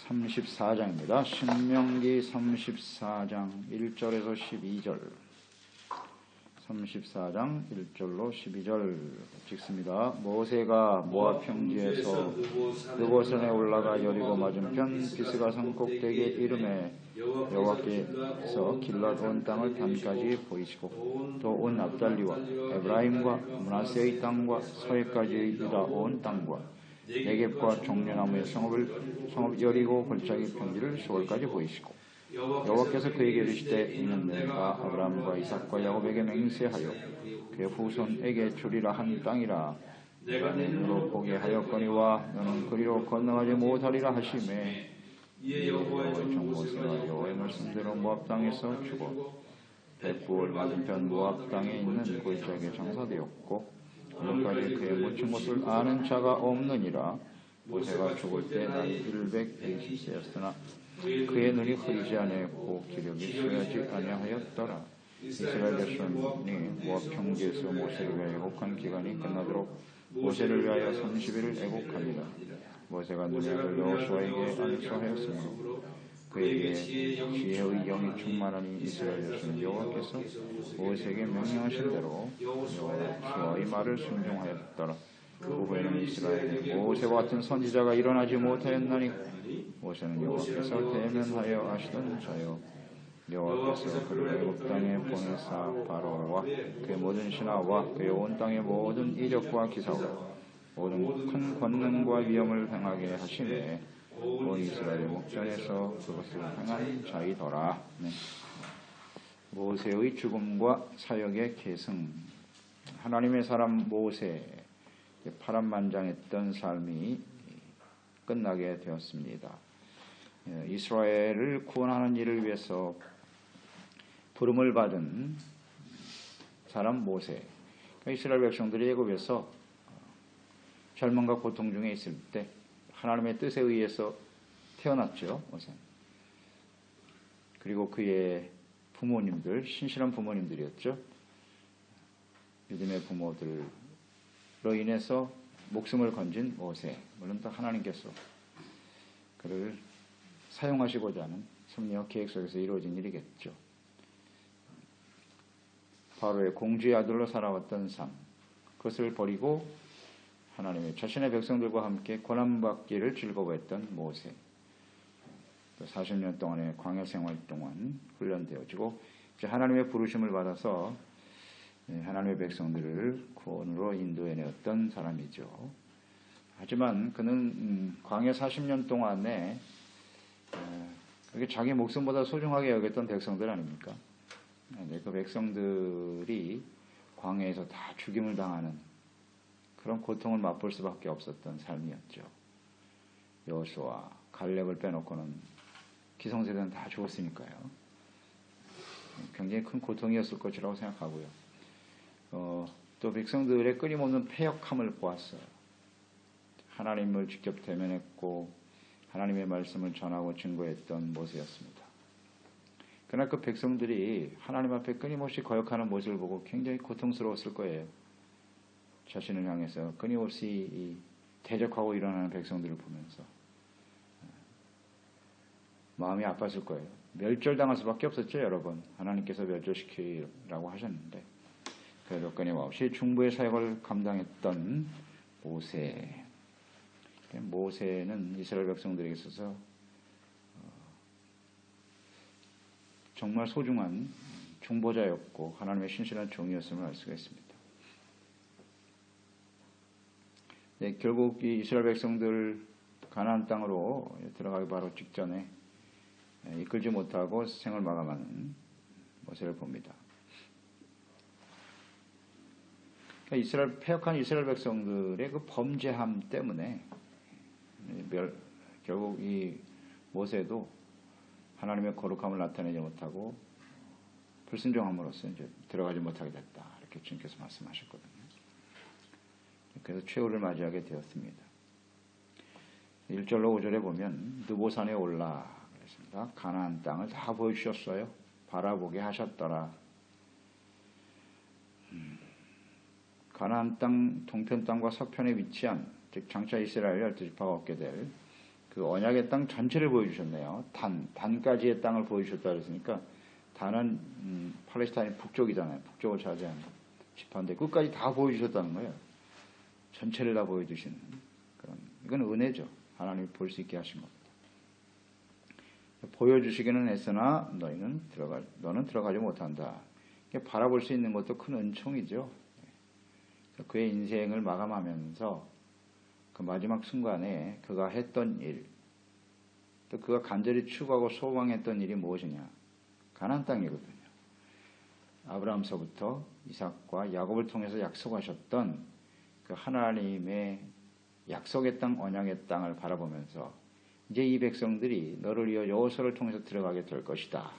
34장입니다. 신명기 34장 1절에서 12절. 34장 1절로 12절 찍습니다. 모세가 모압 평지에서 느보산에 올라가 여리고 맞은편 비스가 산 꼭대기에 이름에 여호와께서 길랏 온 땅을 단까지 보이시고 또 온 납달리와 에브라임과 므낫세의 땅과 서해까지 유다 온 땅과 네겝과 종려나무의 성읍 여리고 골짜기 평지를 수월까지 보이시고 여호와께서 그에게 이르시되 이는 내가 아브라함과 이삭과 야곱에게 맹세하여 그의 후손에게 주리라 한 땅이라. 내가 내 눈으로 보게 하였거니와 너는 그리로 건너가지 못하리라 하시매 여호와의 종 모세가 여호와의 말씀대로 모압 땅에서 죽어 백부월 맞은편 모압 땅에 있는 골짜기에 장사되었고 오늘까지 그의 묻힌 곳을 아는 자가 없느니라. 모세가 죽을 때 나이 120세였으나 그의 눈이 흐리지 아니하였고 기력이 쇠하지 아니하였더라. 이스라엘 자손이 모압 평지에서 모세를 위하여 애곡한 기간이 끝나도록 모세를 위하여 30일을 애곡합니다. 모세가 눈의 아들 여호수아에게 안수하였으므로 그에게 지혜의 영이 충만하니 이스라엘 자손 여호와께서 모세에게 명령하신 대로 여호수아의 말을 순종하였더라. 그 후에는 이스라엘에 모세와 같은 선지자가 일어나지 못하였나니 모세는 여호와께서 대면하여 하시던 자요 여호와께서 그를 애굽 땅에 보내사 바로와 그의 모든 신하와 그의 온 땅의 모든 이적과 기사와 모든 큰 권능과 위엄을 행하게 하시매 온 이스라엘 목전에서 그것을 행한 자이더라. 네. 모세의 죽음과 사역의 계승. 하나님의 사람 모세 파란만장했던 삶이 끝나게 되었습니다. 이스라엘을 구원하는 일을 위해서 부름을 받은 사람 모세. 이스라엘 백성들이 애굽에서 절망과 고통 중에 있을 때 하나님의 뜻에 의해서 태어났죠. 모세. 그리고 그의 부모님들, 신실한 부모님들이었죠. 믿음의 부모들로 인해서 목숨을 건진 모세. 물론 또 하나님께서 그를 사용하시고자 하는 섭리와 계획 속에서 이루어진 일이겠죠. 바로의 공주의 아들로 살아왔던 삶. 그것을 버리고 하나님의 자신의 백성들과 함께 고난받기를 즐거워했던 모세. 또 40년 동안의 광야 생활 동안 훈련되어지고 이제 하나님의 부르심을 받아서 하나님의 백성들을 구원으로 인도해내었던 사람이죠. 하지만 그는 광야 40년 동안에 그게 자기 목숨보다 소중하게 여겼던 백성들 아닙니까? 그 백성들이 광야에서 다 죽임을 당하는 그런 고통을 맛볼 수밖에 없었던 삶이었죠. 여호수아, 갈렙을 빼놓고는 기성세대는 다 죽었으니까요. 굉장히 큰 고통이었을 것이라고 생각하고요. 또 백성들의 끊임없는 패역함을 보았어요. 하나님을 직접 대면했고 하나님의 말씀을 전하고 증거했던 모세였습니다. 그러나 그 백성들이 하나님 앞에 끊임없이 거역하는 모습을 보고 굉장히 고통스러웠을 거예요. 자신을 향해서 끊임없이 대적하고 일어나는 백성들을 보면서 마음이 아팠을 거예요. 멸절당할 수밖에 없었죠, 여러분. 하나님께서 멸절시키라고 하셨는데 그래도 끊임없이 중보의 사역을 감당했던 모세. 모세는 이스라엘 백성들에게 있어서 정말 소중한 중보자였고 하나님의 신실한 종이었음을 알 수가 있습니다. 네, 결국 이 이스라엘 백성들 가나안 땅으로 들어가기 바로 직전에 이끌지 못하고 생을 마감하는 모습을 봅니다. 그러니까 패역한 이스라엘 백성들의 그 범죄함 때문에 결국 이 모세도 하나님의 거룩함을 나타내지 못하고 불순종함으로써 이제 들어가지 못하게 됐다. 이렇게 주님께서 말씀하셨거든요. 그래서 최후를 맞이하게 되었습니다. 1절로 5절에 보면 느보산에 올라 그랬습니다. 가나안 땅을 다 보여주셨어요. 바라보게 하셨더라. 가나안 땅 동편 땅과 서편에 위치한 즉 장차 이스라엘 12지파가 얻게 될 그 언약의 땅 전체를 보여주셨네요. 단까지의 땅을 보여주셨다 그랬으니까 단은 팔레스타인 북쪽이잖아요. 북쪽을 차지하는 지파인데 끝까지 다 보여주셨다는 거예요. 전체를 다 보여주시는 그런, 이건 은혜죠. 하나님이 볼 수 있게 하신 겁니다. 보여주시기는 했으나 너는 들어가지 못한다. 바라볼 수 있는 것도 큰 은총이죠. 그의 인생을 마감하면서 그 마지막 순간에 그가 했던 일, 또 그가 간절히 추구하고 소망했던 일이 무엇이냐? 가나안 땅이거든요. 아브라함서부터 이삭과 야곱을 통해서 약속하셨던 그 하나님의 약속의 땅, 언약의 땅을 바라보면서 이제 이 백성들이 너를 위하여 여호수아를 통해서 들어가게 될 것이다.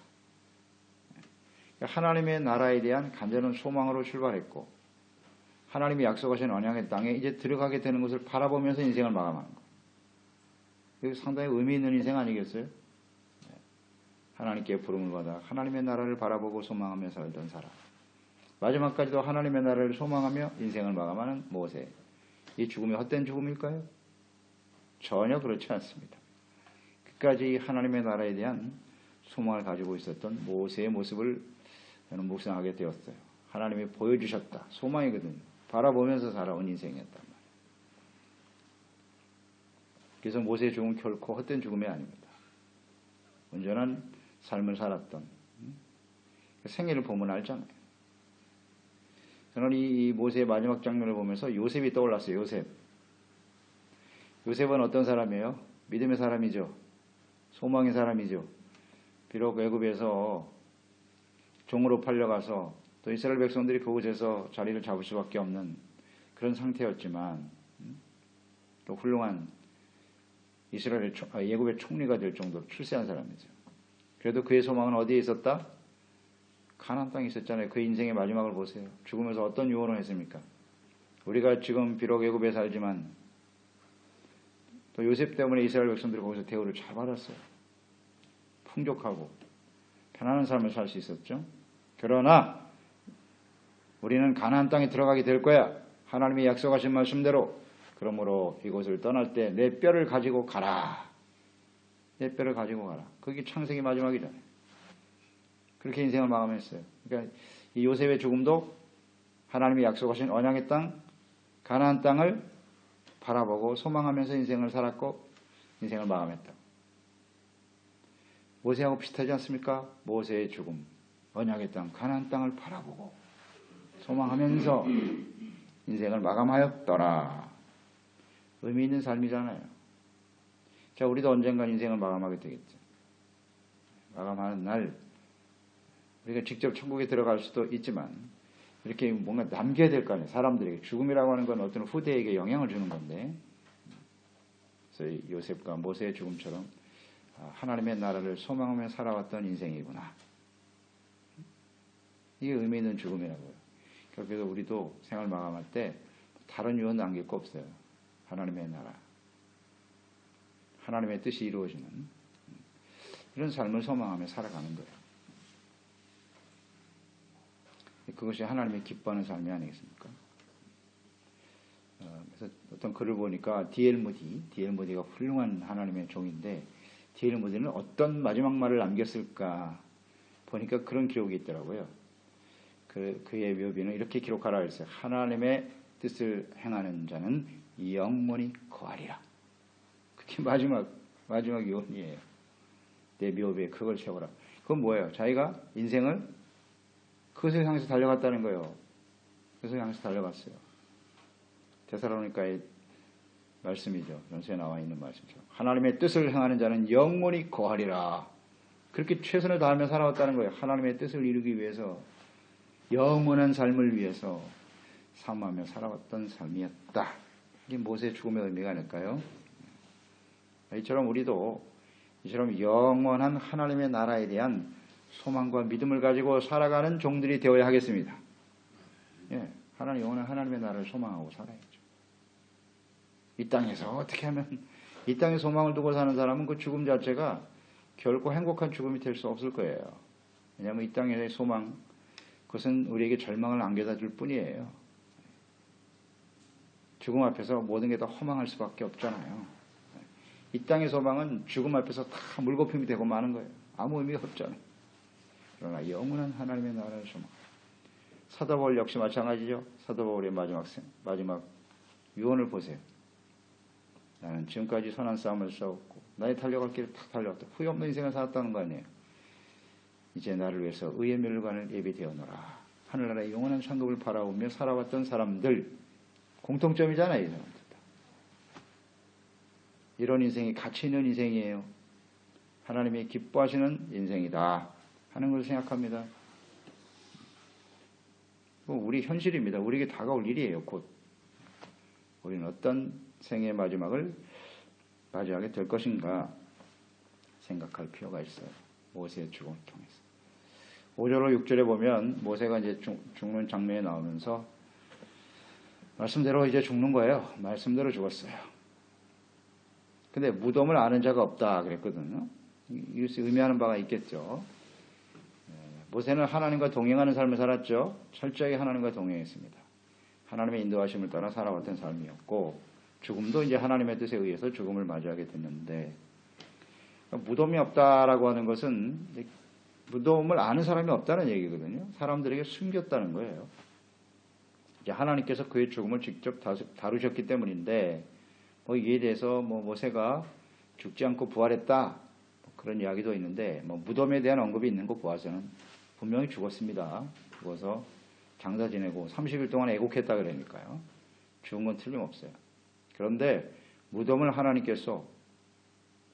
하나님의 나라에 대한 간절한 소망으로 출발했고 하나님이 약속하신 언약의 땅에 이제 들어가게 되는 것을 바라보면서 인생을 마감하는 거예요. 이거 상당히 의미 있는 인생 아니겠어요? 하나님께 부름을 받아 하나님의 나라를 바라보고 소망하며 살던 사람. 마지막까지도 하나님의 나라를 소망하며 인생을 마감하는 모세. 이 죽음이 헛된 죽음일까요? 전혀 그렇지 않습니다. 끝까지 하나님의 나라에 대한 소망을 가지고 있었던 모세의 모습을 저는 묵상하게 되었어요. 하나님이 보여주셨다. 소망이거든요. 바라보면서 살아온 인생이었단 말이에요. 그래서 모세의 죽음은 결코 헛된 죽음이 아닙니다. 온전한 삶을 살았던 생애를 보면 알잖아요. 저는 이 모세의 마지막 장면을 보면서 요셉이 떠올랐어요. 요셉은 어떤 사람이에요? 믿음의 사람이죠. 소망의 사람이죠. 비록 애굽에서 종으로 팔려가서 또 이스라엘 백성들이 그곳에서 자리를 잡을 수밖에 없는 그런 상태였지만 또 훌륭한 애굽의 총리가 될 정도로 출세한 사람이죠. 그래도 그의 소망은 어디에 있었다? 가나안 땅에 있었잖아요. 그 인생의 마지막을 보세요. 죽으면서 어떤 유언을 했습니까? 우리가 지금 비록 애굽에 살지만 또 요셉 때문에 이스라엘 백성들이 거기서 대우를 잘 받았어요. 풍족하고 편안한 삶을 살 수 있었죠. 그러나 우리는 가나안 땅에 들어가게 될 거야. 하나님이 약속하신 말씀대로. 그러므로 이곳을 떠날 때 내 뼈를 가지고 가라. 내 뼈를 가지고 가라. 그게 창세기 마지막이잖아요. 그렇게 인생을 마감했어요. 그러니까 이 요셉의 죽음도 하나님이 약속하신 언약의 땅, 가나안 땅을 바라보고 소망하면서 인생을 살았고 인생을 마감했다. 모세하고 비슷하지 않습니까? 모세의 죽음, 언약의 땅, 가나안 땅을 바라보고 소망하면서 인생을 마감하였더라. 의미 있는 삶이잖아요. 자, 우리도 언젠가 인생을 마감하게 되겠죠. 마감하는 날 우리가 직접 천국에 들어갈 수도 있지만 이렇게 뭔가 남겨야 될 거 아니에요. 사람들에게. 죽음이라고 하는 건 어떤 후대에게 영향을 주는 건데, 그래서 요셉과 모세의 죽음처럼 하나님의 나라를 소망하며 살아왔던 인생이구나. 이게 의미 있는 죽음이라고요. 그래서 우리도 생을 마감할 때 다른 유언 남길 거 없어요. 하나님의 나라, 하나님의 뜻이 이루어지는 이런 삶을 소망하며 살아가는 거예요. 그것이 하나님이 기뻐하는 삶이 아니겠습니까? 그래서 어떤 글을 보니까 D.L. 무디가 훌륭한 하나님의 종인데 D.L. 무디는 어떤 마지막 말을 남겼을까 보니까 그런 기록이 있더라고요. 그의 묘비는 이렇게 기록하라 했어요. 하나님의 뜻을 행하는 자는 영원히 거하리라. 그게 마지막 유언이에요. 내 묘비에 그걸 세워라. 그건 뭐예요? 자기가 인생을 그것을 향해서 달려갔다는 거예요. 그것을 향해서 달려갔어요. 데살로니가의 말씀이죠. 연서에 나와 있는 말씀처럼. 하나님의 뜻을 행하는 자는 영원히 거하리라. 그렇게 최선을 다하며 살아왔다는 거예요. 하나님의 뜻을 이루기 위해서, 영원한 삶을 위해서 삶하며 살아왔던 삶이었다. 이게 모세의 죽음의 의미가 아닐까요? 이처럼 우리도 이처럼 영원한 하나님의 나라에 대한 소망과 믿음을 가지고 살아가는 종들이 되어야 하겠습니다. 예, 영원한 하나님의 나라를 소망하고 살아야죠. 이 땅에서 어떻게 하면, 이 땅에 소망을 두고 사는 사람은 그 죽음 자체가 결코 행복한 죽음이 될 수 없을 거예요. 왜냐하면 이 땅의 소망, 그것은 우리에게 절망을 안겨다 줄 뿐이에요. 죽음 앞에서 모든 게 다 허망할 수밖에 없잖아요. 이 땅의 소망은 죽음 앞에서 다 물거품이 되고 마는 거예요. 아무 의미가 없잖아요. 그러나 영원한 하나님의 나라를 소망. 사도 바울 역시 마찬가지죠. 사도 바울의 마지막 유언을 보세요. 나는 지금까지 선한 싸움을 싸웠고 나의 달려갈 길을 다 달려왔다. 후회 없는 인생을 살았다는 거 아니에요. 이제 나를 위해서 의의 멸관을 예비되어노라. 하늘나라의 영원한 상급을 바라보며 살아왔던 사람들 공통점이잖아요. 이 사람들 다. 이런 인생이 가치 있는 인생이에요. 하나님이 기뻐하시는 인생이다 하는 걸 생각합니다. 우리 현실입니다. 우리에게 다가올 일이에요. 곧 우리는 어떤 생의 마지막을 맞이하게 될 것인가 생각할 필요가 있어요. 모세의 죽음을 통해서. 5절로 6절에 보면 모세가 이제 죽는 장면이 나오면서 말씀대로 이제 죽는 거예요. 말씀대로 죽었어요. 근데 무덤을 아는 자가 없다 그랬거든요. 이것이 의미하는 바가 있겠죠. 모세는 하나님과 동행하는 삶을 살았죠. 철저하게 하나님과 동행했습니다. 하나님의 인도하심을 따라 살아왔던 삶이었고 죽음도 이제 하나님의 뜻에 의해서 죽음을 맞이하게 됐는데 무덤이 없다라고 하는 것은 무덤을 아는 사람이 없다는 얘기거든요. 사람들에게 숨겼다는 거예요. 이제 하나님께서 그의 죽음을 직접 다루셨기 때문인데 이에 대해서 모세가 죽지 않고 부활했다 그런 이야기도 있는데 무덤에 대한 언급이 있는 것 보아서는 분명히 죽었습니다. 죽어서 장사 지내고 30일 동안 애곡했다 그러니까요. 죽은 건 틀림없어요. 그런데 무덤을 하나님께서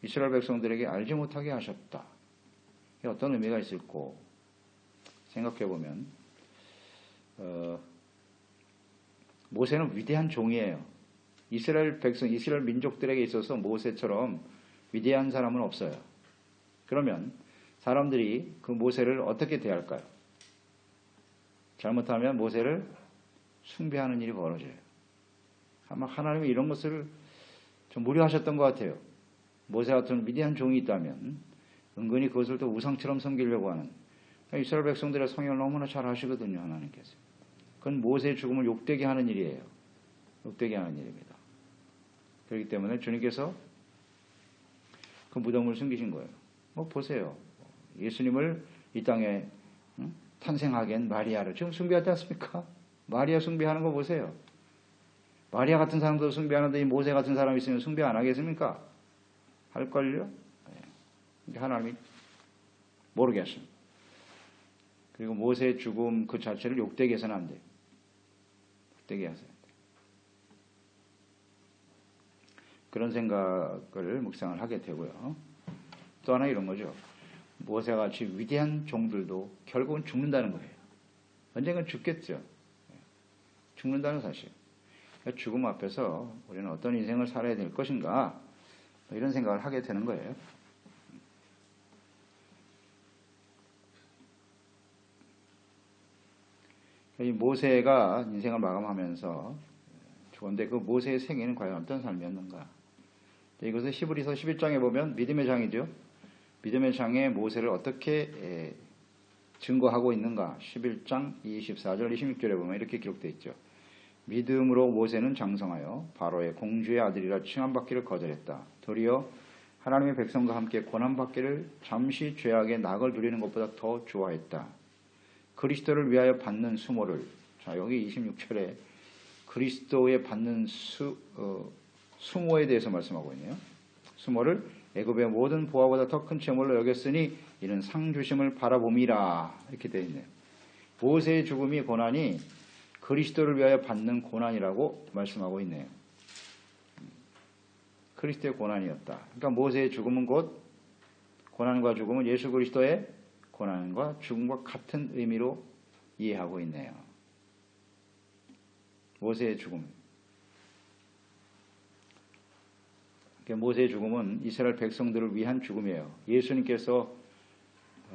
이스라엘 백성들에게 알지 못하게 하셨다. 이게 어떤 의미가 있을까 생각해 보면 모세는 위대한 종이에요. 이스라엘 백성, 이스라엘 민족들에게 있어서 모세처럼 위대한 사람은 없어요. 그러면 사람들이 그 모세를 어떻게 대할까요? 잘못하면 모세를 숭배하는 일이 벌어져요. 아마 하나님이 이런 것을 좀 무료하셨던 것 같아요. 모세 같은 위대한 종이 있다면 은근히 그것을 또 우상처럼 섬기려고 하는 이스라엘 백성들의 성향을 너무나 잘 아시거든요. 하나님께서. 그건 모세의 죽음을 욕되게 하는 일이에요. 욕되게 하는 일입니다. 그렇기 때문에 주님께서 그 무덤을 숨기신 거예요. 보세요. 예수님을 이 땅에 탄생하게 한 마리아를 지금 숭배하지 않습니까? 마리아 숭배하는 거 보세요. 마리아 같은 사람도 숭배하는데 이 모세 같은 사람이 있으면 숭배 안 하겠습니까? 할걸요? 네. 하나님이 모르겠습니다. 그리고 모세의 죽음 그 자체를 욕되게 해서는 안 돼요. 욕되게 해서는 안 돼요. 그런 생각을 묵상을 하게 되고요. 또 하나 이런 거죠. 모세같이 위대한 종들도 결국은 죽는다는 거예요. 언젠간 죽겠죠. 죽는다는 사실. 죽음 앞에서 우리는 어떤 인생을 살아야 될 것인가 이런 생각을 하게 되는 거예요. 이 모세가 인생을 마감하면서 죽었는데 그 모세의 생애는 과연 어떤 삶이었는가? 이것을 히브리서 11장에 보면 믿음의 장이죠. 믿음의 장에 모세를 어떻게 증거하고 있는가? 11장 24절 26절에 보면 이렇게 기록되어 있죠. 믿음으로 모세는 장성하여 바로의 공주의 아들이라 칭함받기를 거절했다. 도리어 하나님의 백성과 함께 고난받기를 잠시 죄악의 낙을 누리는 것보다 더 좋아했다. 그리스도를 위하여 받는 수모를, 자 여기 26절에 그리스도에 받는 수모에 대해서 말씀하고 있네요. 수모를 애굽의 모든 보화보다 더 큰 채물로 여겼으니 이는 상 주심을 바라봄이라 이렇게 되어 있네요. 모세의 죽음이 고난이 그리스도를 위하여 받는 고난이라고 말씀하고 있네요. 그리스도의 고난이었다. 그러니까 모세의 죽음은 곧 고난과 죽음은 예수 그리스도의 고난과 죽음과 같은 의미로 이해하고 있네요. 모세의 죽음. 모세의 죽음은 이스라엘 백성들을 위한 죽음이에요. 예수님께서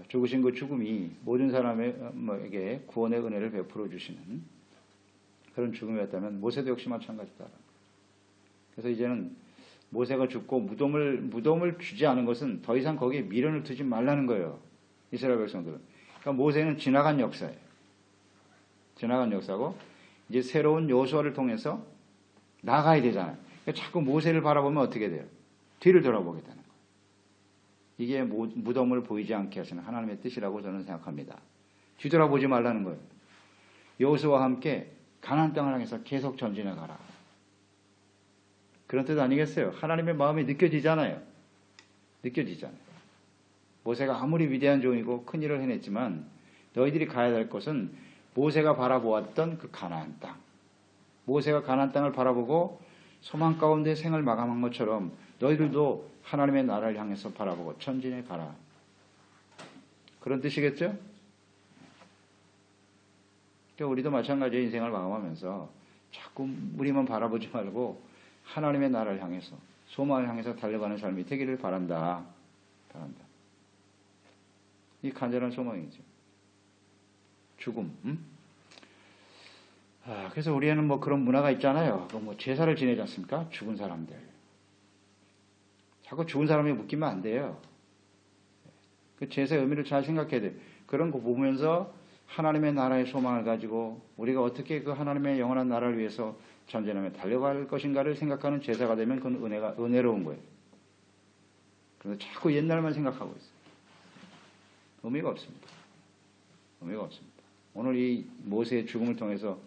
죽으신 그 죽음이 모든 사람에게 구원의 은혜를 베풀어 주시는 그런 죽음이었다면 모세도 역시 마찬가지다. 그래서 이제는 모세가 죽고 무덤을 주지 않은 것은 더 이상 거기에 미련을 두지 말라는 거예요. 이스라엘 백성들은. 그러니까 모세는 지나간 역사예요. 지나간 역사고 이제 새로운 여호수아를 통해서 나가야 되잖아요. 그러니까 자꾸 모세를 바라보면 어떻게 돼요? 뒤를 돌아보게 되는 거예요. 이게 무덤을 보이지 않게 하시는 하나님의 뜻이라고 저는 생각합니다. 뒤돌아보지 말라는 거예요. 여호수아와 함께 가나안 땅을 향해서 계속 전진해 가라. 그런 뜻 아니겠어요? 하나님의 마음이 느껴지잖아요. 모세가 아무리 위대한 종이고 큰 일을 해냈지만 너희들이 가야 될 것은 모세가 바라보았던 그 가나안 땅. 모세가 가나안 땅을 바라보고 소망 가운데 생을 마감한 것처럼 너희들도 하나님의 나라를 향해서 바라보고 전진해 가라. 그런 뜻이겠죠? 그러니까 우리도 마찬가지로 인생을 마감하면서 자꾸 우리만 바라보지 말고 하나님의 나라를 향해서 소망을 향해서 달려가는 삶이 되기를 바란다. 이 간절한 소망이죠. 죽음. 그래서 우리에는 뭐 그런 문화가 있잖아요. 뭐 제사를 지내지 않습니까? 죽은 사람들. 자꾸 죽은 사람이 묶이면 안 돼요. 그 제사의 의미를 잘 생각해야 돼요. 그런 거 보면서 하나님의 나라의 소망을 가지고 우리가 어떻게 그 하나님의 영원한 나라를 위해서 전진하며 달려갈 것인가를 생각하는 제사가 되면 그건 은혜로운 거예요. 그런데 자꾸 옛날만 생각하고 있어요. 의미가 없습니다. 오늘 이 모세의 죽음을 통해서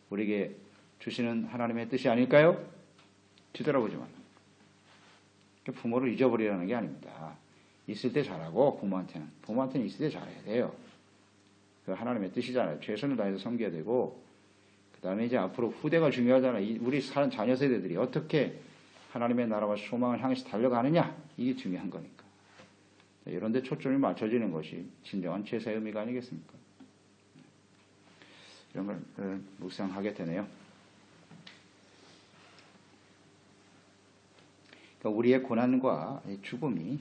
우리에게 주시는 하나님의 뜻이 아닐까요? 뒤돌아보지 말라. 부모를 잊어버리라는 게 아닙니다. 있을 때 잘하고 부모한테는 있을 때 잘해야 돼요. 그 하나님의 뜻이잖아요. 최선을 다해서 섬겨야 되고 그 다음에 이제 앞으로 후대가 중요하잖아요. 우리 사는 자녀 세대들이 어떻게 하나님의 나라와 소망을 향해서 달려가느냐 이게 중요한 거니까. 이런 데 초점이 맞춰지는 것이 진정한 제사의 의미가 아니겠습니까? 이런 걸 묵상하게 되네요. 그러니까 우리의 고난과 죽음이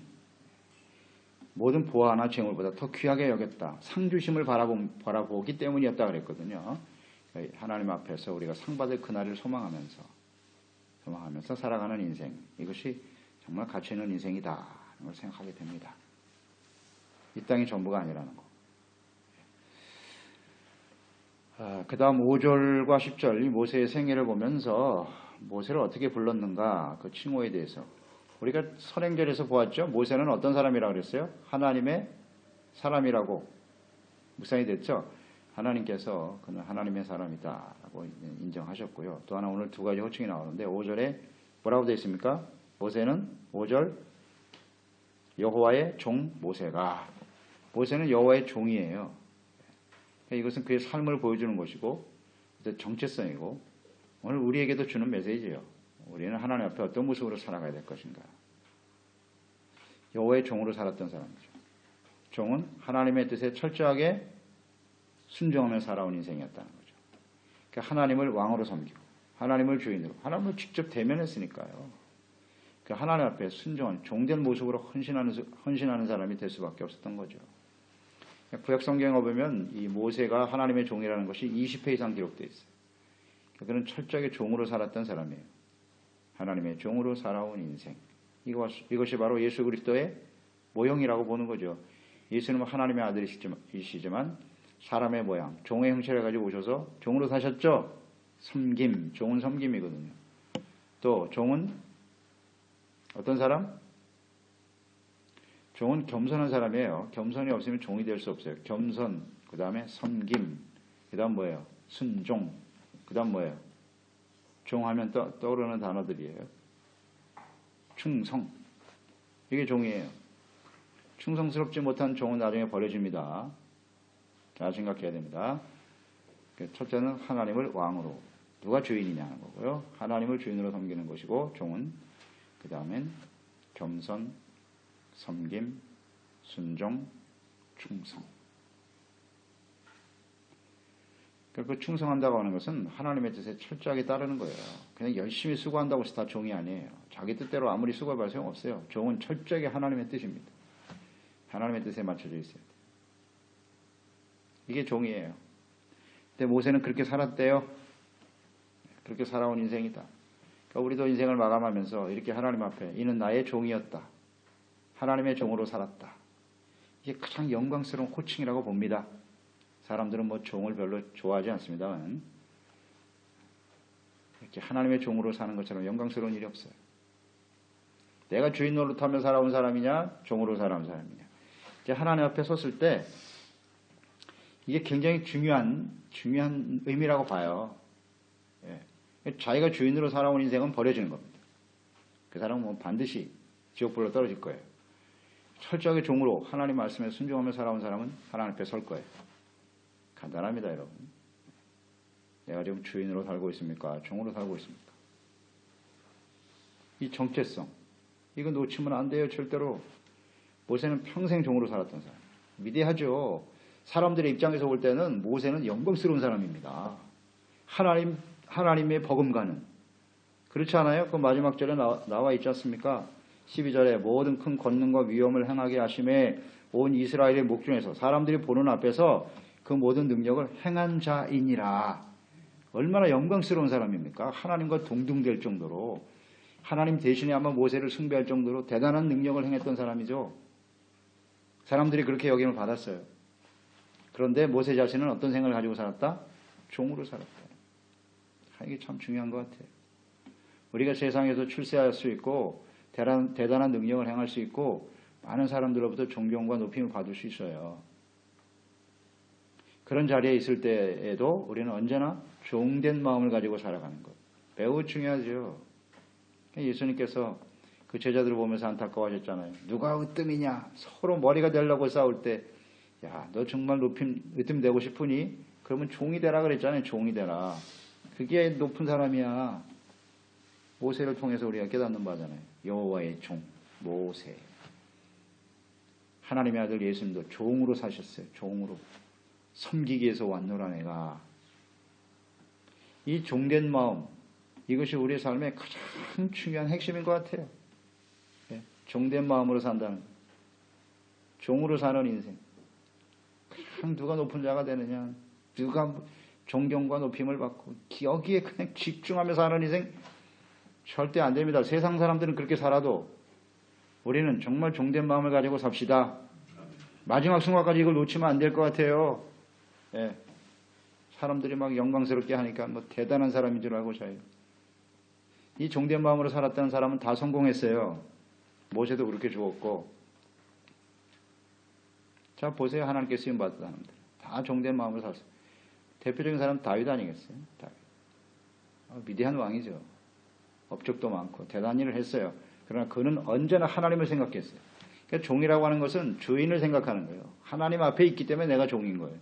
모든 보화나 재물보다 더 귀하게 여겼다. 상 주심을 바라보기 때문이었다 그랬거든요. 하나님 앞에서 우리가 상 받을 그날을 소망하면서 살아가는 인생. 이것이 정말 가치 있는 인생이다. 라는 걸 생각하게 됩니다. 이 땅이 전부가 아니라는 거. 그 다음 5절과 10절 이 모세의 생애를 보면서 모세를 어떻게 불렀는가 그 칭호에 대해서 우리가 선행절에서 보았죠. 모세는 어떤 사람이라고 그랬어요? 하나님의 사람이라고 묵상이 됐죠. 하나님께서 그는 하나님의 사람이다라고 인정하셨고요. 또 하나 오늘 두 가지 호칭이 나오는데 5절에 뭐라고 되어 있습니까? 모세는 5절 여호와의 종 모세는 여호와의 종이에요. 이것은 그의 삶을 보여주는 것이고 정체성이고 오늘 우리에게도 주는 메시지예요. 우리는 하나님 앞에 어떤 모습으로 살아가야 될 것인가. 여호와의 종으로 살았던 사람이죠. 종은 하나님의 뜻에 철저하게 순종하며 살아온 인생이었다는 거죠. 그러니까 하나님을 왕으로 섬기고 하나님을 주인으로 하나님을 직접 대면했으니까요. 그러니까 하나님 앞에 순종한 종된 모습으로 헌신하는 사람이 될 수밖에 없었던 거죠. 구약 성경에 보면 이 모세가 하나님의 종이라는 것이 20회 이상 기록되어 있어요. 그는 철저하게 종으로 살았던 사람이에요. 하나님의 종으로 살아온 인생. 이것이 바로 예수 그리스도의 모형이라고 보는 거죠. 예수님은 하나님의 아들이시지만 사람의 모양, 종의 형체를 가지고 오셔서 종으로 사셨죠. 종은 섬김이거든요. 또 종은 어떤 사람? 종은 겸손한 사람이에요. 겸손이 없으면 종이 될 수 없어요. 겸손, 그 다음에 섬김, 그 다음 뭐예요? 순종, 그 다음 뭐예요? 종하면 떠오르는 단어들이에요. 충성. 이게 종이에요. 충성스럽지 못한 종은 나중에 버려집니다. 잘 생각해야 됩니다. 첫째는 하나님을 왕으로, 누가 주인이냐 하는 거고요. 하나님을 주인으로 섬기는 것이고, 종은 그 다음엔 겸손, 섬김, 순종, 충성. 그 충성한다고 하는 것은 하나님의 뜻에 철저하게 따르는 거예요. 그냥 열심히 수고한다고 해서 다 종이 아니에요. 자기 뜻대로 아무리 수고해봐야 소용없어요. 종은 철저하게 하나님의 뜻입니다. 하나님의 뜻에 맞춰져 있어야 돼요. 이게 종이에요. 근데 모세는 그렇게 살았대요. 그렇게 살아온 인생이다. 그러니까 우리도 인생을 마감하면서 이렇게 하나님 앞에 이는 나의 종이었다. 하나님의 종으로 살았다. 이게 가장 영광스러운 호칭이라고 봅니다. 사람들은 뭐 종을 별로 좋아하지 않습니다만 이렇게 하나님의 종으로 사는 것처럼 영광스러운 일이 없어요. 내가 주인 노릇하며 살아온 사람이냐, 종으로 살아온 사람이냐. 이제 하나님 앞에 섰을 때 이게 굉장히 중요한 의미라고 봐요. 예. 자기가 주인으로 살아온 인생은 버려지는 겁니다. 그 사람은 뭐 반드시 지옥불로 떨어질 거예요. 철저하게 종으로 하나님 말씀에 순종하며 살아온 사람은 하나님 앞에 설 거예요. 간단합니다, 여러분. 내가 지금 주인으로 살고 있습니까? 종으로 살고 있습니까? 이 정체성, 이거 놓치면 안 돼요, 절대로. 모세는 평생 종으로 살았던 사람. 위대하죠. 사람들의 입장에서 볼 때는 모세는 영광스러운 사람입니다. 하나님의 버금가는. 그렇지 않아요? 그 마지막 절에 나와 있지 않습니까? 12절에 모든 큰 권능과 위엄을 행하게 하심에 온 이스라엘의 목중에서 사람들이 보는 앞에서 그 모든 능력을 행한 자이니라. 얼마나 영광스러운 사람입니까? 하나님과 동등될 정도로, 하나님 대신에 아마 모세를 숭배할 정도로 대단한 능력을 행했던 사람이죠. 사람들이 그렇게 여김을 받았어요. 그런데 모세 자신은 어떤 생각을 가지고 살았다? 종으로 살았다. 이게 참 중요한 것 같아요. 우리가 세상에서 출세할 수 있고 대단한 능력을 행할 수 있고 많은 사람들로부터 존경과 높임을 받을 수 있어요. 그런 자리에 있을 때에도 우리는 언제나 종된 마음을 가지고 살아가는 것. 매우 중요하죠. 예수님께서 그 제자들을 보면서 안타까워하셨잖아요. 누가 으뜸이냐? 서로 머리가 되려고 싸울 때, 야, 너 정말 으뜸 되고 싶으니? 그러면 종이 되라 그랬잖아요. 종이 되라. 그게 높은 사람이야. 모세를 통해서 우리가 깨닫는 바잖아요. 여호와의 종, 모세. 하나님의 아들 예수님도 종으로 사셨어요. 종으로. 섬기기 위해서 왔노라 내가. 이 종된 마음, 이것이 우리의 삶의 가장 중요한 핵심인 것 같아요. 예? 종된 마음으로 산다는 것. 종으로 사는 인생. 그냥 누가 높은 자가 되느냐, 누가 존경과 높임을 받고 여기에 그냥 집중하며 사는 인생 절대 안 됩니다. 세상 사람들은 그렇게 살아도 우리는 정말 종된 마음을 가지고 삽시다. 마지막 순간까지 이걸 놓치면 안 될 것 같아요. 예. 사람들이 막 영광스럽게 하니까 뭐 대단한 사람인 줄 알고 자요. 이 종된 마음으로 살았다는 사람은 다 성공했어요. 모세도 그렇게 죽었고. 자, 보세요. 하나님께 쓰임 받은 사람들. 다 종된 마음으로 살았어요. 대표적인 사람은 다윗 아니겠어요? 다윗. 위대한 왕이죠. 업적도 많고 대단한 일을 했어요. 그러나 그는 언제나 하나님을 생각했어요. 그러니까 종이라고 하는 것은 주인을 생각하는 거예요. 하나님 앞에 있기 때문에 내가 종인 거예요.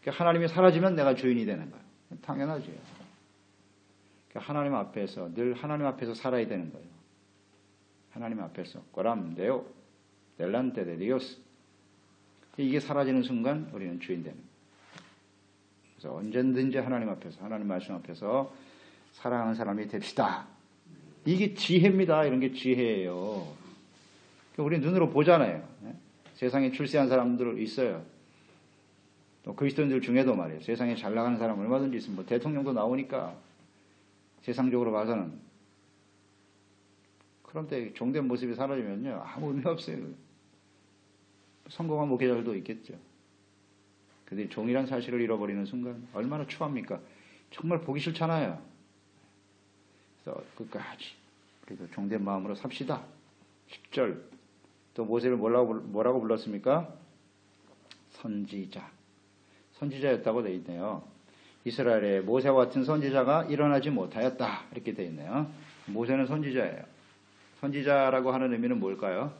그러니까 하나님이 사라지면 내가 주인이 되는 거예요. 당연하죠. 그러니까 하나님 앞에서 늘 하나님 앞에서 살아야 되는 거예요. 하나님 앞에서 꼬람 데오 델란테 데 디오스. 이게 사라지는 순간 우리는 주인 되는 거예요. 그래서 언제든지 하나님 앞에서, 하나님 말씀 앞에서 사랑하는 사람이 됩시다. 이게 지혜입니다. 이런 게 지혜예요. 우리 눈으로 보잖아요. 세상에 출세한 사람들 있어요. 또 그리스도인들 중에도 말이에요. 세상에 잘 나가는 사람 얼마든지 있습니다. 뭐 대통령도 나오니까 세상적으로 봐서는. 그런데 종된 모습이 사라지면요, 아무 의미 없어요. 성공한 목회자들도 있겠죠. 그들이 종이란 사실을 잃어버리는 순간 얼마나 추합니까? 정말 보기 싫잖아요. 그래서 끝까지 그래도 종된 마음으로 삽시다. 10절 또 모세를 뭐라고 불렀습니까? 선지자였다고 되어 있네요. 이스라엘에 모세와 같은 선지자가 일어나지 못하였다 이렇게 되어 있네요. 모세는 선지자예요. 선지자라고 하는 의미는 뭘까요?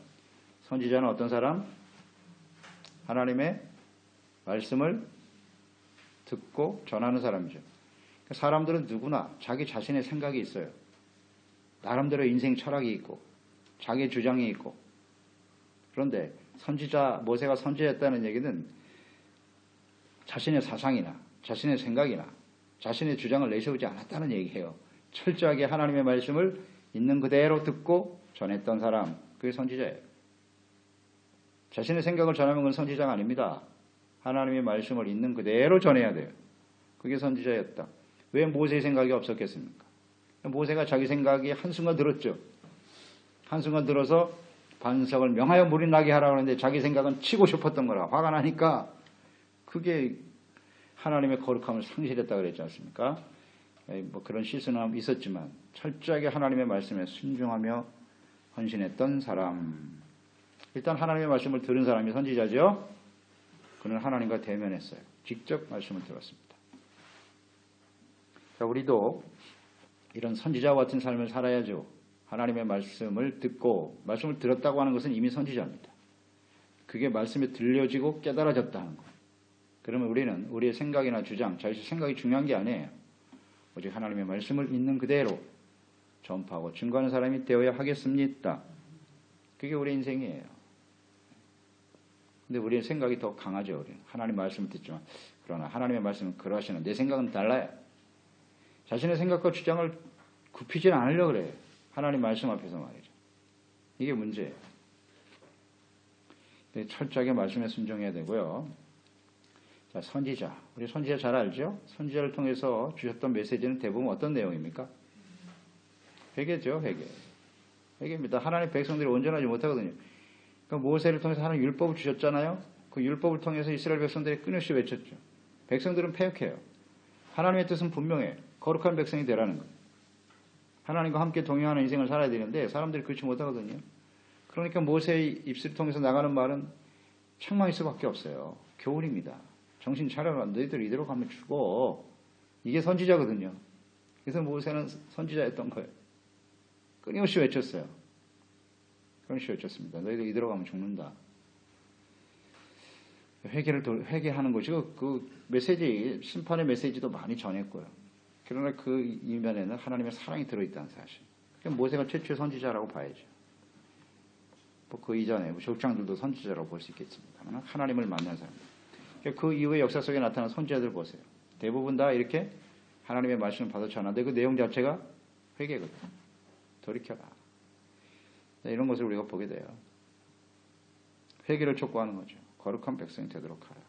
선지자는 어떤 사람? 하나님의 말씀을 듣고 전하는 사람이죠. 사람들은 누구나 자기 자신의 생각이 있어요. 나름대로 인생 철학이 있고 자기 주장이 있고. 그런데 모세가 선지자였다는 얘기는 자신의 사상이나 자신의 생각이나 자신의 주장을 내세우지 않았다는 얘기예요. 철저하게 하나님의 말씀을 있는 그대로 듣고 전했던 사람, 그게 선지자예요. 자신의 생각을 전하면 그건 선지자가 아닙니다. 하나님의 말씀을 있는 그대로 전해야 돼요. 그게 선지자였다. 왜 모세의 생각이 없었겠습니까? 모세가 자기 생각이 한순간 들었죠. 한순간 들어서 반석을 명하여 물이 나게 하라고 하는데 자기 생각은 치고 싶었던 거라 화가 나니까 그게 하나님의 거룩함을 상실했다 그랬지 않습니까? 뭐 그런 실수는 있었지만 철저하게 하나님의 말씀에 순종하며 헌신했던 사람. 일단 하나님의 말씀을 들은 사람이 선지자죠. 그는 하나님과 대면했어요. 직접 말씀을 들었습니다. 자, 우리도 이런 선지자와 같은 삶을 살아야죠. 하나님의 말씀을 듣고, 말씀을 들었다고 하는 것은 이미 선지자입니다. 그게 말씀에 들려지고 깨달아졌다 하는 것. 그러면 우리는 우리의 생각이나 주장, 자기 생각이 중요한 게 아니에요. 오직 하나님의 말씀을 있는 그대로 전파하고 증거하는 사람이 되어야 하겠습니다. 그게 우리 인생이에요. 근데 우리의 생각이 더 강하죠. 우리는 하나님 말씀을 듣지만, 그러나 하나님의 말씀은 그러하시는 내 생각은 달라요. 자신의 생각과 주장을 굽히지는 않으려고 그래요. 하나님 말씀 앞에서 말이죠. 이게 문제예요. 철저하게 말씀에 순종해야 되고요. 자, 선지자. 우리 선지자 잘 알죠? 선지자를 통해서 주셨던 메시지는 대부분 어떤 내용입니까? 회개죠, 회개. 회개입니다. 하나님 백성들이 온전하지 못하거든요. 그러니까 모세를 통해서 하나님 율법을 주셨잖아요. 그 율법을 통해서 이스라엘 백성들이 끊임없이 외쳤죠. 백성들은 패역해요. 하나님의 뜻은 분명해요. 거룩한 백성이 되라는 거예요. 하나님과 함께 동행하는 인생을 살아야 되는데 사람들이 그렇지 못하거든요. 그러니까 모세의 입술을 통해서 나가는 말은 책망일 수밖에 없어요. 교훈입니다. 정신 차려라. 너희들 이대로 가면 죽어. 이게 선지자거든요. 그래서 모세는 선지자였던 거예요. 끊임없이 외쳤어요. 끊임없이 외쳤습니다. 너희들 이대로 가면 죽는다. 회개하는 것이 그 메시지, 심판의 메시지도 많이 전했고요. 그러나 그 이면에는 하나님의 사랑이 들어있다는 사실. 그러니까 모세가 최초의 선지자라고 봐야죠. 뭐 그 이전에 족장들도 선지자라고 볼 수 있겠습니다. 하나님을 만난 사람. 그러니까 그 이후의 역사 속에 나타난 선지자들 보세요. 대부분 다 이렇게 하나님의 말씀을 받아 전하는데 그 내용 자체가 회개거든요. 돌이켜라. 이런 것을 우리가 보게 돼요. 회개를 촉구하는 거죠. 거룩한 백성이 되도록 하라.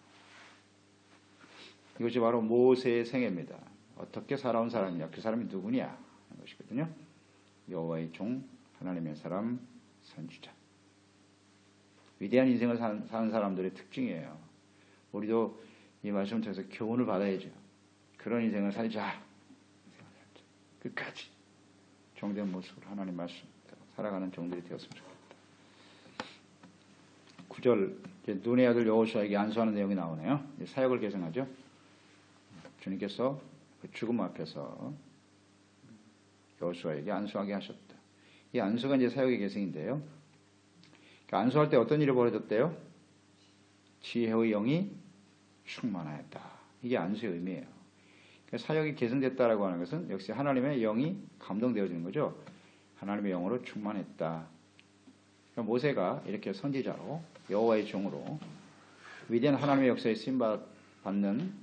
이것이 바로 모세의 생애입니다. 어떻게 살아온 사람이냐, 그 사람이 누구냐 하는 것이거든요. 여호와의 종, 하나님의 사람, 선지자. 위대한 인생을 사는 사람들의 특징이에요. 우리도 이 말씀을 통해서 교훈을 받아야죠. 그런 인생을 살자. 끝까지 종된 모습으로 하나님 말씀 살아가는 종들이 되었으면 좋겠다. 9절, 눈의 아들 여호수아에게 안수하는 내용이 나오네요. 사역을 계승하죠. 주님께서 그 죽음 앞에서 여호수아에게 안수하게 하셨다. 이 안수가 이제 사역의 계승인데요. 안수할 때 어떤 일이 벌어졌대요? 지혜의 영이 충만하였다. 이게 안수의 의미예요. 사역이 계승됐다라고 하는 것은 역시 하나님의 영이 감동되어지는 거죠. 하나님의 영으로 충만했다. 그러니까 모세가 이렇게 선지자로 여호와의 종으로 위대한 하나님의 역사에 쓰임받는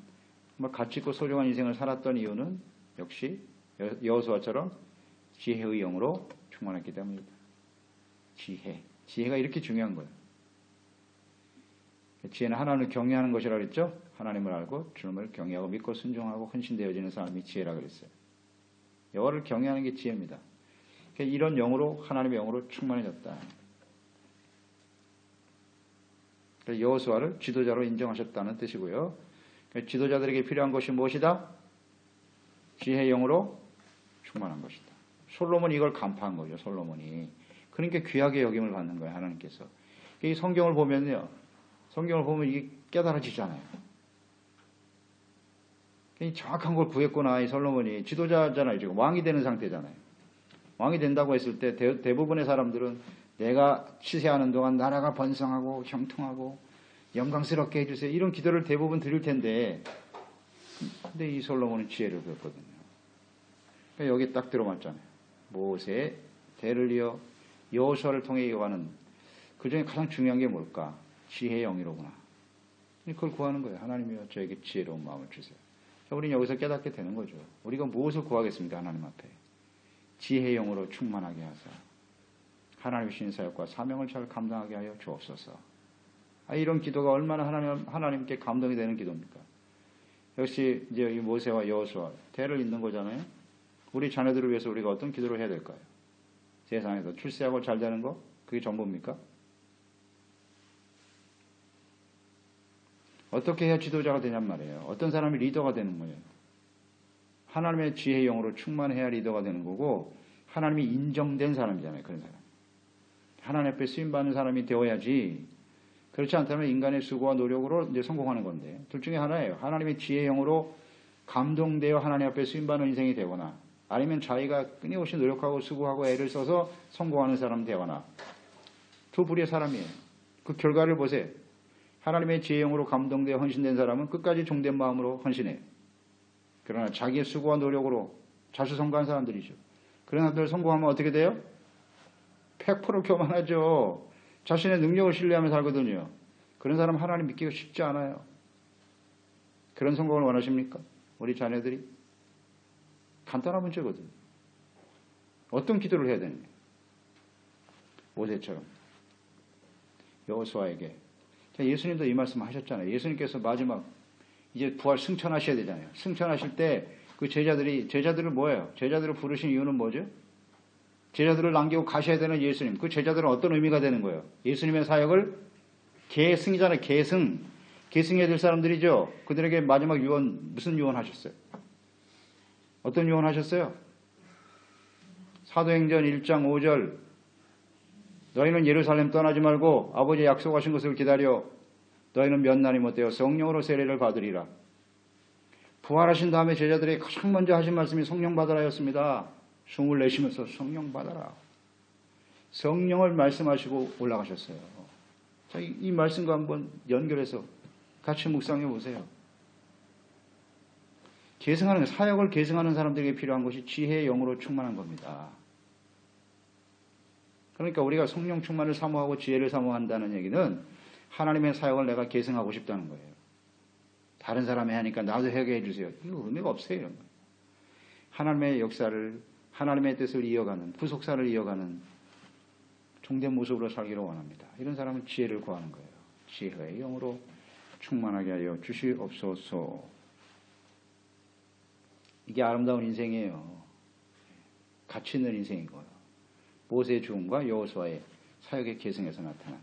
가치 있고 소중한 인생을 살았던 이유는 역시 여호수아처럼 지혜의 영으로 충만했기 때문입니다. 지혜가 이렇게 중요한 거예요. 지혜는 하나님을 경외하는 것이라고 그랬죠. 하나님을 알고 주님을 경외하고 믿고 순종하고 헌신되어지는 사람이 지혜라고 그랬어요. 여호와를 경외하는 게 지혜입니다. 이런 영으로 하나님의 영으로 충만해졌다. 여호수아를 지도자로 인정하셨다는 뜻이고요. 지도자들에게 필요한 것이 무엇이다? 지혜의 영으로 충만한 것이다. 솔로몬이 이걸 간파한 거죠. 솔로몬이. 그러니까 귀하게 여김을 받는 거예요. 하나님께서. 이 성경을 보면요. 성경을 보면 이게 깨달아지잖아요. 정확한 걸 구했구나. 이 솔로몬이. 지도자잖아요. 지금 왕이 되는 상태잖아요. 왕이 된다고 했을 때 대부분의 사람들은 내가 치세하는 동안 나라가 번성하고 형통하고 영광스럽게 해주세요. 이런 기도를 대부분 드릴 텐데 근데 이 솔로몬은 지혜를 배웠거든요. 그러니까 여기 딱 들어맞잖아요. 모세의 대를 이어 여호수아를 통해 이어가는 그 중에 가장 중요한 게 뭘까? 지혜의 영이로구나. 그걸 구하는 거예요. 하나님이여 저에게 지혜로운 마음을 주세요. 우리는 여기서 깨닫게 되는 거죠. 우리가 무엇을 구하겠습니까? 하나님 앞에. 지혜의 영으로 충만하게 하사 하나님의 주신 사역과 사명을 잘 감당하게 하여 주옵소서. 이런 기도가 얼마나 하나님께 감동이 되는 기도입니까? 역시 이제 이 모세와 여호수아 대를 잇는 거잖아요. 우리 자녀들을 위해서 우리가 어떤 기도를 해야 될까요? 세상에서 출세하고 잘 되는 거? 그게 전부입니까? 어떻게 해야 지도자가 되냔 말이에요. 어떤 사람이 리더가 되는 거예요. 하나님의 지혜의 영으로 충만해야 리더가 되는 거고 하나님이 인정된 사람이잖아요. 그런 사람. 하나님 앞에 쓰임받는 사람이 되어야지. 그렇지 않다면 인간의 수고와 노력으로 이제 성공하는 건데, 둘 중에 하나예요. 하나님의 지혜의 영으로 감동되어 하나님 앞에 쓰임받는 인생이 되거나, 아니면 자기가 끊임없이 노력하고 수고하고 애를 써서 성공하는 사람 되거나, 두 부류의 사람이에요. 그 결과를 보세요. 하나님의 지혜의 영으로 감동되어 헌신된 사람은 끝까지 종된 마음으로 헌신해요. 그러나 자기의 수고와 노력으로 자수성가한 사람들이죠. 그런 사람들 성공하면 어떻게 돼요? 100% 교만하죠. 자신의 능력을 신뢰하며 살거든요. 그런 사람 하나님 믿기가 쉽지 않아요. 그런 성공을 원하십니까? 우리 자녀들이? 간단한 문제거든요. 어떤 기도를 해야 되느냐? 모세처럼 여호수아에게. 예수님도 이 말씀 하셨잖아요. 예수님께서 마지막 이제 부활 승천하셔야 되잖아요. 승천하실 때 그 제자들을 뭐예요? 제자들을 부르신 이유는 뭐죠? 제자들을 남기고 가셔야 되는 예수님. 그 제자들은 어떤 의미가 되는 거예요? 예수님의 사역을 계승이잖아요. 계승해야 될 사람들이죠. 그들에게 마지막 유언, 무슨 유언 하셨어요? 어떤 유언 하셨어요? 사도행전 1장 5절. 너희는 예루살렘 떠나지 말고 아버지 약속하신 것을 기다려. 너희는 몇 날이 못되어 성령으로 세례를 받으리라. 부활하신 다음에 제자들이 가장 먼저 하신 말씀이 성령 받으라였습니다. 숨을 내쉬면서 성령 받아라. 성령을 말씀하시고 올라가셨어요. 자, 이 말씀과 한번 연결해서 같이 묵상해 보세요. 사역을 계승하는 사람들에게 필요한 것이 지혜의 영으로 충만한 겁니다. 그러니까 우리가 성령 충만을 사모하고 지혜를 사모한다는 얘기는 하나님의 사역을 내가 계승하고 싶다는 거예요. 다른 사람이 하니까 나도 하게 해주세요. 이거 의미가 없어요. 이런 거. 하나님의 역사를, 하나님의 뜻을 이어가는, 구속사를 이어가는 종된 모습으로 살기를 원합니다. 이런 사람은 지혜를 구하는 거예요. 지혜의 영으로 충만하게 하여 주시옵소서. 이게 아름다운 인생이에요. 가치 있는 인생인 거예요. 모세의 죽음과 여호수아의 사역의 계승에서 나타난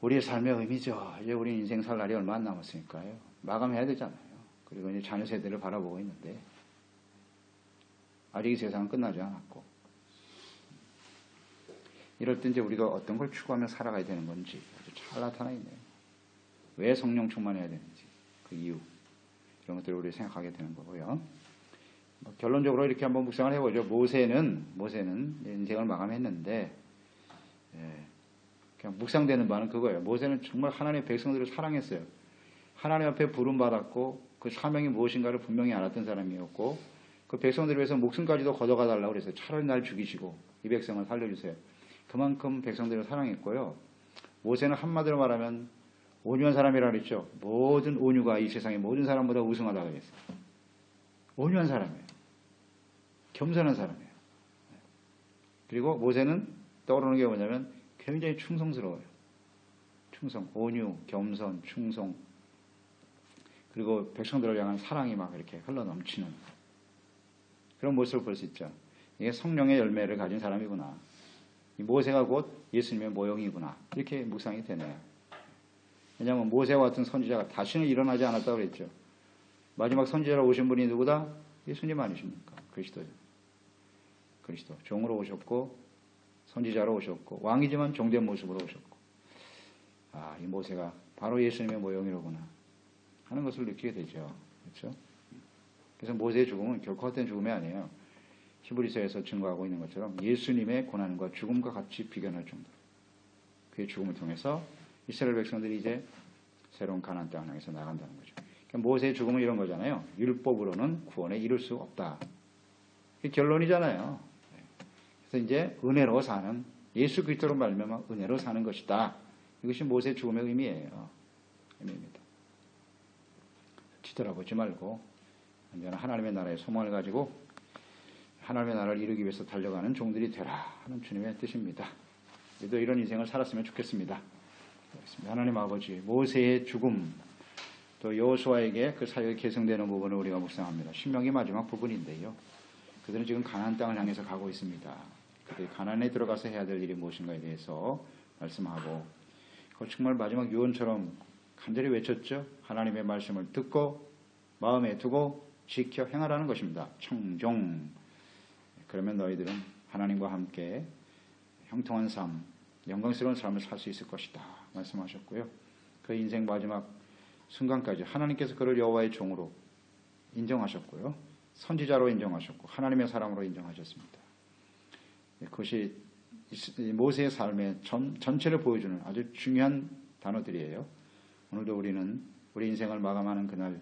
우리의 삶의 의미죠. 이제 우리 인생 살 날이 얼마 안 남았으니까요. 마감해야 되잖아요. 그리고 이제 자녀 세대를 바라보고 있는데 아직 이 세상은 끝나지 않았고, 이럴 때 이제 우리가 어떤 걸 추구하며 살아가야 되는 건지 아주 잘 나타나 있네요. 왜 성령 충만해야 되는지, 그 이유, 이런 것들을 우리 생각하게 되는 거고요. 결론적으로 이렇게 한번 묵상을 해보죠. 모세는 인생을 마감했는데, 그냥 묵상되는 바는 그거예요. 모세는 정말 하나님의 백성들을 사랑했어요. 하나님 앞에 부름받았고 그 사명이 무엇인가를 분명히 알았던 사람이었고, 그 백성들을 위해서 목숨까지도 걷어가 달라고 그랬어요. 차라리 날 죽이시고 이 백성을 살려주세요. 그만큼 백성들을 사랑했고요. 모세는 한마디로 말하면 온유한 사람이라고 그랬죠. 모든 온유가 이 세상의 모든 사람보다 우승하다고 그랬어요. 온유한 사람이에요. 겸손한 사람이에요. 그리고 모세는 떠오르는 게 뭐냐면 굉장히 충성스러워요. 충성, 온유, 겸손, 충성. 그리고 백성들을 향한 사랑이 막 이렇게 흘러넘치는 그런 모습을 볼 수 있죠. 이게 성령의 열매를 가진 사람이구나. 이 모세가 곧 예수님의 모형이구나. 이렇게 묵상이 되네요. 왜냐하면 모세와 같은 선지자가 다시는 일어나지 않았다고 그랬죠. 마지막 선지자로 오신 분이 누구다? 예수님 아니십니까? 그리스도. 종으로 오셨고 선지자로 오셨고 왕이지만 종된 모습으로 오셨고, 이 모세가 바로 예수님의 모형이로구나 하는 것을 느끼게 되죠. 그렇죠? 그래서 모세의 죽음은 결코 헛된 죽음이 아니에요. 히브리서에서 증거하고 있는 것처럼 예수님의 고난과 죽음과 같이 비견할 정도로 그의 죽음을 통해서 이스라엘 백성들이 이제 새로운 가나안 땅을 향해서 나간다는 거죠. 그러니까 모세의 죽음은 이런 거잖아요. 율법으로는 구원에 이룰 수 없다. 그게 결론이잖아요. 그래서 이제 은혜로 사는, 예수 그리스도로 말미암아 은혜로 사는 것이다. 이것이 모세의 죽음의 의미입니다. 뒤돌아보지 말고 언제나 하나님의 나라의 소망을 가지고 하나님의 나라를 이루기 위해서 달려가는 종들이 되라 하는 주님의 뜻입니다. 우리도 이런 인생을 살았으면 좋겠습니다. 하나님 아버지, 모세의 죽음, 또 여호수아에게 그 사역이 계승되는 부분을 우리가 묵상합니다. 신명기 마지막 부분인데요. 그들은 지금 가나안 땅을 향해서 가고 있습니다. 그들이 가나안에 들어가서 해야 될 일이 무엇인가에 대해서 말씀하고, 그걸 정말 마지막 유언처럼 간절히 외쳤죠. 하나님의 말씀을 듣고 마음에 두고 지켜 행하라는 것입니다. 청종. 그러면 너희들은 하나님과 함께 형통한 삶, 영광스러운 삶을 살 수 있을 것이다 말씀하셨고요. 그 인생 마지막 순간까지 하나님께서 그를 여호와의 종으로 인정하셨고요. 선지자로 인정하셨고 하나님의 사람으로 인정하셨습니다. 그것이 모세의 삶의 전체를 보여주는 아주 중요한 단어들이에요. 오늘도 우리는 우리 인생을 마감하는 그날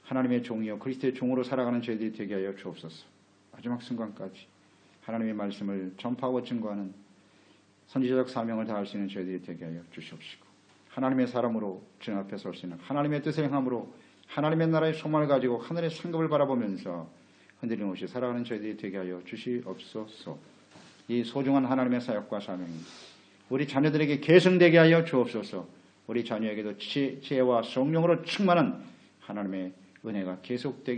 하나님의 종이요 그리스도의 종으로 살아가는 저희들이 되게 하여 주옵소서. 마지막 순간까지 하나님의 말씀을 전파하고 증거하는 선지자적 사명을 다할 수 있는 저희들이 되게 하여 주시옵시고 하나님의 사람으로 주님 앞에 설 수 있는 하나님의 뜻을 행함으로 하나님의 나라의 소망을 가지고 하늘의 상급을 바라보면서 흔들림 없이 살아가는 저희들이 되게 하여 주시옵소서. 이 소중한 하나님의 사역과 사명이 우리 자녀들에게 계승되게 하여 주옵소서. 우리 자녀에게도 지혜와 성령으로 충만한 하나님의 은혜가 계속되게